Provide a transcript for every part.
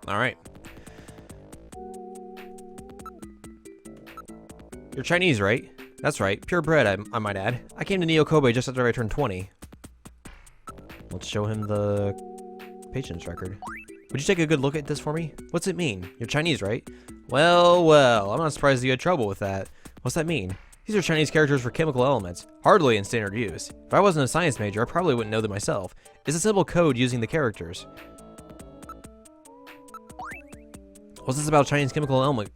All right. You're Chinese, right? That's right. Purebred, I might add. I came to Neo Kobe just after I turned 20. Let's show him the patient's record. Would you take a good look at this for me? What's it mean? You're Chinese, right? Well, I'm not surprised you had trouble with that. What's that mean? These are Chinese characters for chemical elements, hardly in standard use. If I wasn't a science major, I probably wouldn't know them myself. It's a simple code using the characters. What's this about Chinese chemical element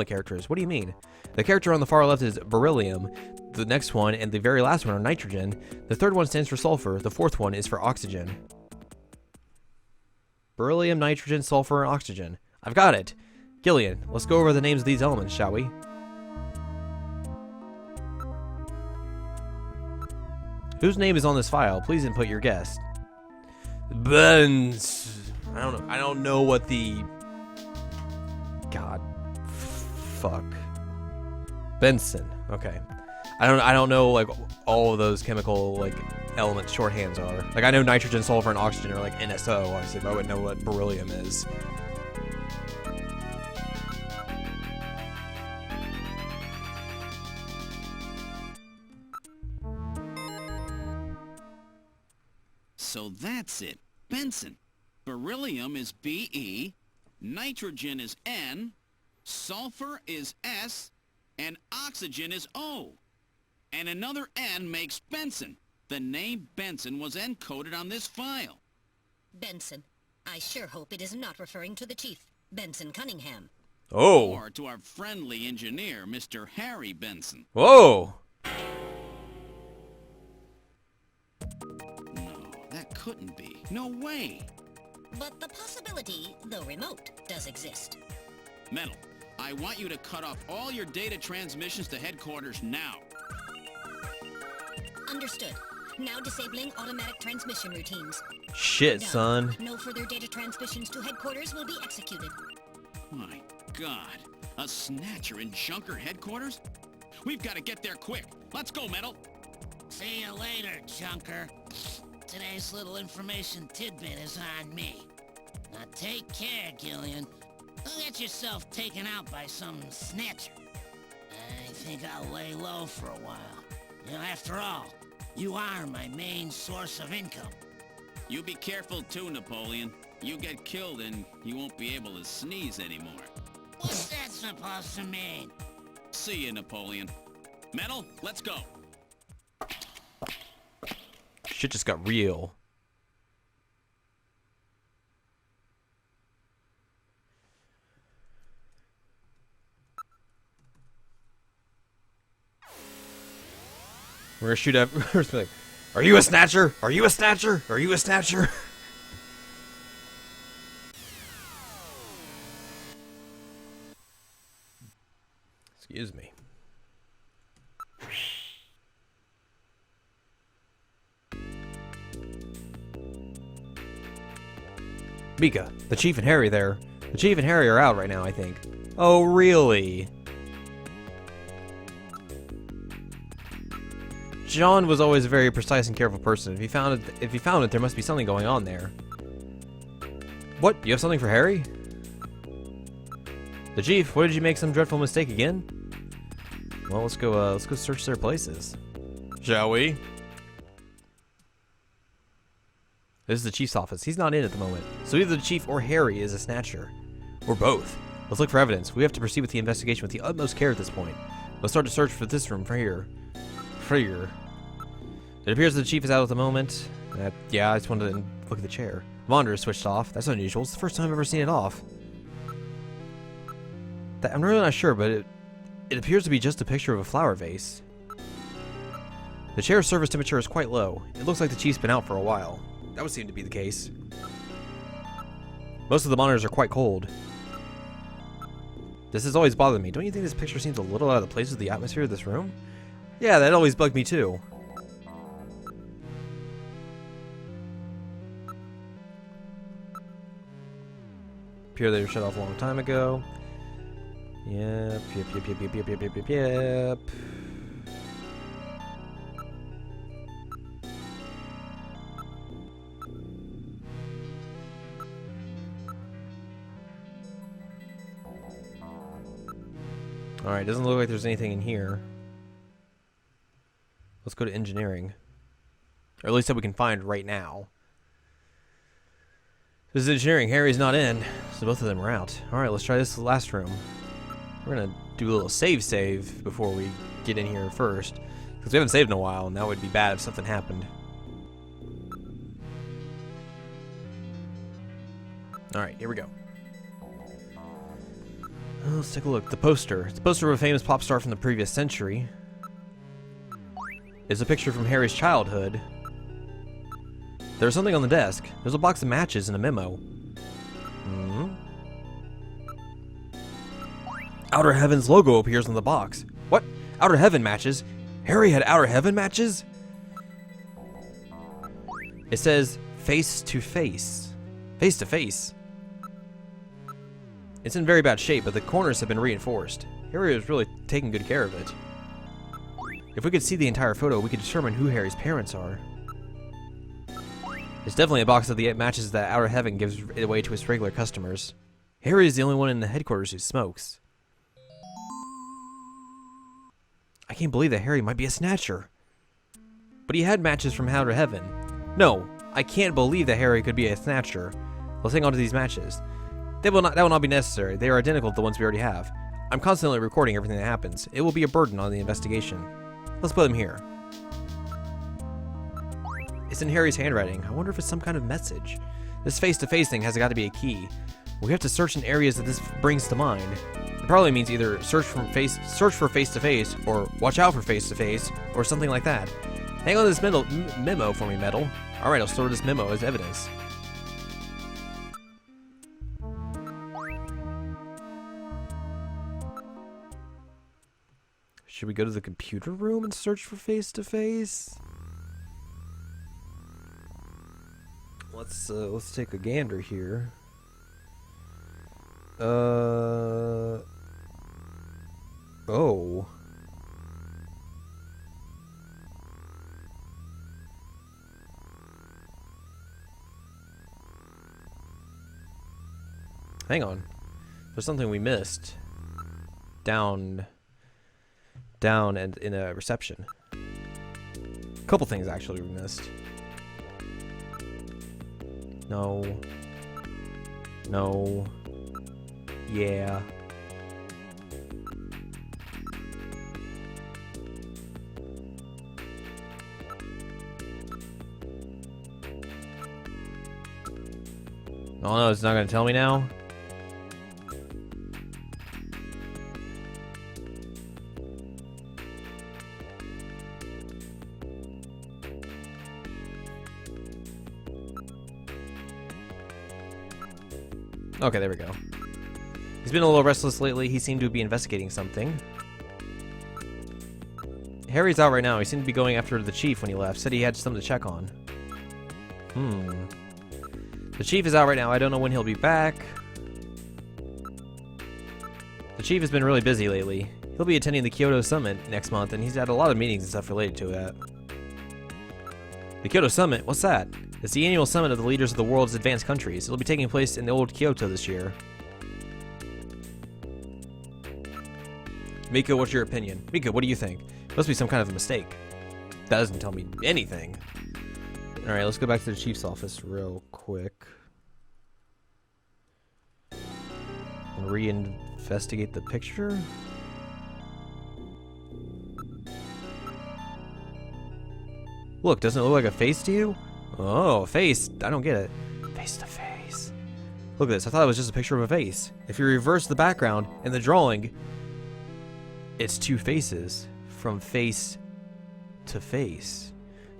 characters? What do you mean? The character on the far left is beryllium. The next one and the very last one are nitrogen. The third one stands for sulfur. The fourth one is for oxygen. Beryllium, nitrogen, sulfur, and oxygen. I've got it. Gillian, let's go over the names of these elements, shall we? Whose name is on this file? Please input your guess. Benz. I don't know what the... God. Fuck. Benson. Okay. I don't know like all of those chemical like element shorthands are. Like I know nitrogen, sulfur, and oxygen are like NSO, obviously, but I wouldn't know what beryllium is. So that's it. Benson. Beryllium is Be, nitrogen is N, sulfur is S, and oxygen is O. And another N makes Benson. The name Benson was encoded on this file. Benson. I sure hope it is not referring to the chief, Benson Cunningham. Oh. Or to our friendly engineer, Mr. Harry Benson. Whoa. No, that couldn't be. No way. But the possibility, though remote, does exist. Metal, I want you to cut off all your data transmissions to headquarters now. Understood. Now disabling automatic transmission routines. Shit, Done. son. No further data transmissions to headquarters will be executed. My God, a Snatcher in Junker headquarters? We've got to get there quick. Let's go, Metal. See you later, Junker. Today's little information tidbit is on me. Now take care, Gillian. Don't get yourself taken out by some Snatcher. I think I'll lay low for a while. You know, after all, you are my main source of income. You be careful too, Napoleon. You get killed and you won't be able to sneeze anymore. What's that supposed to mean? See you, Napoleon. Metal, let's go. Shit just got real. We're gonna shoot at. We're like, are you a Snatcher? Are you a Snatcher? Are you a Snatcher? Excuse me. Mika, the Chief and Harry there. The Chief and Harry are out right now, I think. Oh, really? John was always a very precise and careful person. If he found it, there must be something going on there. What? You have something for Harry? The Chief, what did you make some dreadful mistake again? Well, let's go search their places. Shall we? This is the Chief's office. He's not in at the moment. So either the Chief or Harry is a Snatcher. Or both. Let's look for evidence. We have to proceed with the investigation with the utmost care at this point. Let's start to search for this room from here. It appears the Chief is out at the moment. Yeah, I just wanted to look at the chair. The monitor is switched off. That's unusual. It's the first time I've ever seen it off. I'm really not sure, but it appears to be just a picture of a flower vase. The chair's surface temperature is quite low. It looks like the Chief's been out for a while. That would seem to be the case. Most of the monitors are quite cold. This has always bothered me. Don't you think this picture seems a little out of place with the atmosphere of this room? Yeah, that always bugged me too. Appear they were shut off a long time ago. Yep. Alright, doesn't look like there's anything in here. Let's go to engineering. Or at least that we can find right now. This is engineering. Harry's not in, so both of them are out. Alright, let's try this last room. We're gonna do a little save before we get in here first. Because we haven't saved in a while, and that would be bad if something happened. Alright, here we go. Let's take a look. The poster. It's a poster of a famous pop star from the previous century. It's a picture from Harry's childhood. There's something on the desk. There's a box of matches and a memo. Outer Heaven's logo appears on the box. What? Outer Heaven matches? Harry had Outer Heaven matches? It says face to face. Face to face. It's in very bad shape, but the corners have been reinforced. Harry was really taking good care of it. If we could see the entire photo, we could determine who Harry's parents are. It's definitely a box of the matches that Outer Heaven gives away to its regular customers. Harry is the only one in the headquarters who smokes. I can't believe that Harry might be a Snatcher. But he had matches from Outer Heaven. No, I can't believe that Harry could be a Snatcher. Let's hang on to these matches. That will not be necessary. They are identical to the ones we already have. I'm constantly recording everything that happens. It will be a burden on the investigation. Let's put them here. It's in Harry's handwriting. I wonder if it's some kind of message. This face-to-face thing has got to be a key. We have to search in areas that this brings to mind. It probably means either search for face-to-face, or watch out for face-to-face, or something like that. Hang on to this memo for me, Metal. Alright, I'll store this memo as evidence. Should we go to the computer room and search for face-to-face? Let's take a gander here. Oh. Hang on. There's something we missed. Down and in a reception. A couple things actually we missed. No. Yeah. Oh no, it's not gonna tell me now? Okay, there we go. He's been a little restless lately. He seemed to be investigating something. Harry's out right now. He seemed to be going after the chief when he left. Said he had something to check on. The chief is out right now. I don't know when he'll be back. The chief has been really busy lately. He'll be attending the Kyoto Summit next month, and he's had a lot of meetings and stuff related to that. The Kyoto Summit? What's that? It's the annual summit of the leaders of the world's advanced countries. It'll be taking place in the old Kyoto this year. Miko, what's your opinion? Miko, what do you think? Must be some kind of a mistake. That doesn't tell me anything. Alright, let's go back to the chief's office real quick. And reinvestigate the picture. Look, doesn't it look like a face to you? Oh, a face. I don't get it. Face to face. Look at this. I thought it was just a picture of a face. If you reverse the background in the drawing, it's two faces from face to face.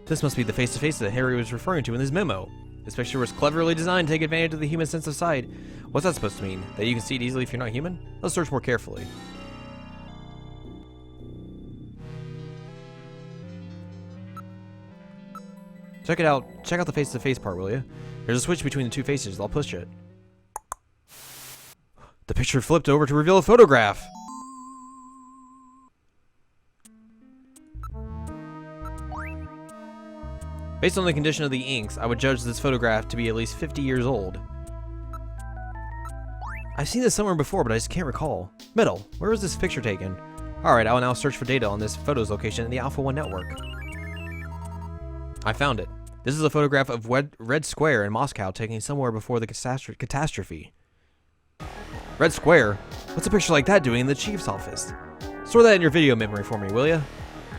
This must be the face-to-face that Harry was referring to in his memo. This picture was cleverly designed to take advantage of the human sense of sight. What's that supposed to mean? That you can see it easily if you're not human? Let's search more carefully. Check it out. Check out the face-to-face part, will you? There's a switch between the two faces. I'll push it. The picture flipped over to reveal a photograph. Based on the condition of the inks, I would judge this photograph to be at least 50 years old. I've seen this somewhere before, but I just can't recall. Metal, where was this picture taken? Alright, I will now search for data on this photos location in the Alpha 1 network. I found it. This is a photograph of Red Square in Moscow taken somewhere before the catastrophe. Red Square? What's a picture like that doing in the chief's office? Store that in your video memory for me, will ya?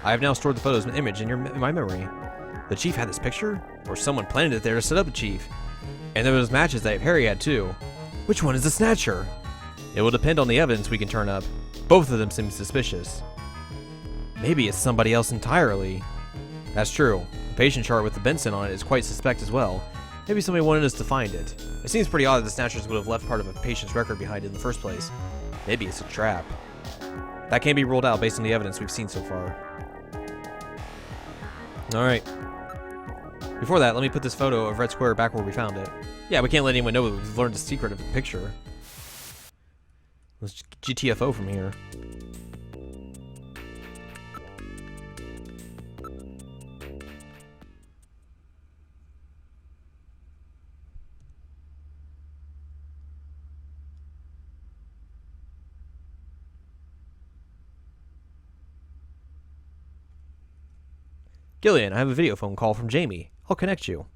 I have now stored the photos and image in my memory. The chief had this picture? Or someone planted it there to set up a chief? And there was matches that Harry had too. Which one is the Snatcher? It will depend on the evidence we can turn up. Both of them seem suspicious. Maybe it's somebody else entirely. That's true. The patient chart with the Benson on it is quite suspect as well. Maybe somebody wanted us to find it. It seems pretty odd that the Snatchers would have left part of a patient's record behind in the first place. Maybe it's a trap. That can't be ruled out based on the evidence we've seen so far. Alright. Before that, let me put this photo of Red Square back where we found it. Yeah, we can't let anyone know that we've learned the secret of the picture. Let's GTFO from here. Gillian, I have a video phone call from Jamie. I'll connect you.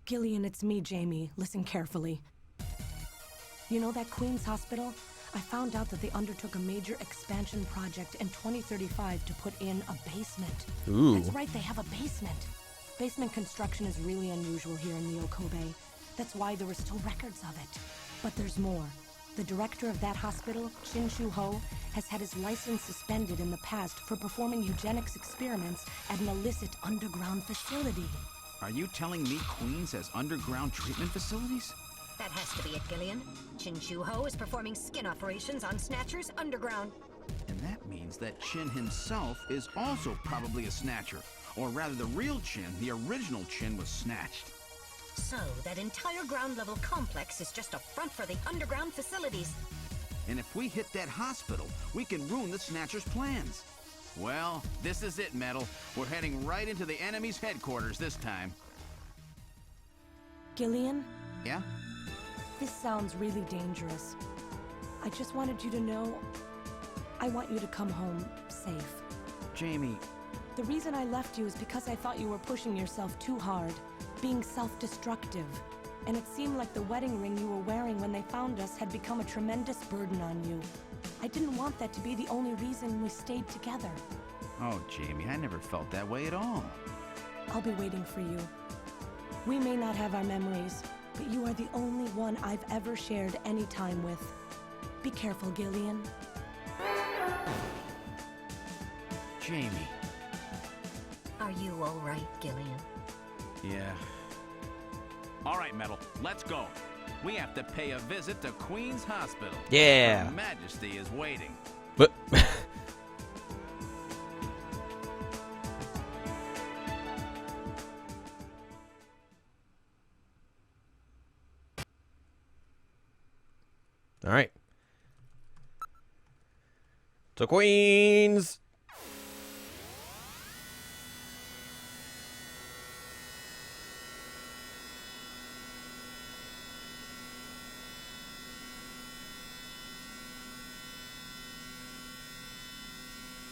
Gillian, it's me, Jamie. Listen carefully. You know that Queen's Hospital? I found out that they undertook a major expansion project in 2035 to put in a basement. Ooh. That's right, they have a basement. Basement construction is really unusual here in Neo Kobe. That's why there were still records of it. But there's more. The director of that hospital, Shin Shu-ho, has had his license suspended in the past for performing eugenics experiments at an illicit underground facility. Are you telling me Queens has underground treatment facilities? That has to be it, Gillian. Shin Shu-ho is performing skin operations on Snatchers underground. And that means that Chin himself is also probably a Snatcher. Or rather, the real Chin, the original Chin, was snatched. So, that entire ground-level complex is just a front for the underground facilities. And if we hit that hospital, we can ruin the Snatcher's plans. Well, this is it, Metal. We're heading right into the enemy's headquarters this time. Gillian, Yeah? this sounds really dangerous. I just wanted you to know, I want you to come home safe. Jamie, The reason I left you is because I thought you were pushing yourself too hard, being self-destructive. And it seemed like the wedding ring you were wearing when they found us had become a tremendous burden on you. I didn't want that to be the only reason we stayed together. oh, Jamie, I never felt that way at all. I'll be waiting for you. We may not have our memories, but you are the only one I've ever shared any time with. Be careful, Gillian. Jamie. Are you all right, Gillian? Yeah. All right, Metal, let's go. We have to pay a visit to Queen's Hospital. Yeah. Her Majesty is waiting. But all right. To Queens.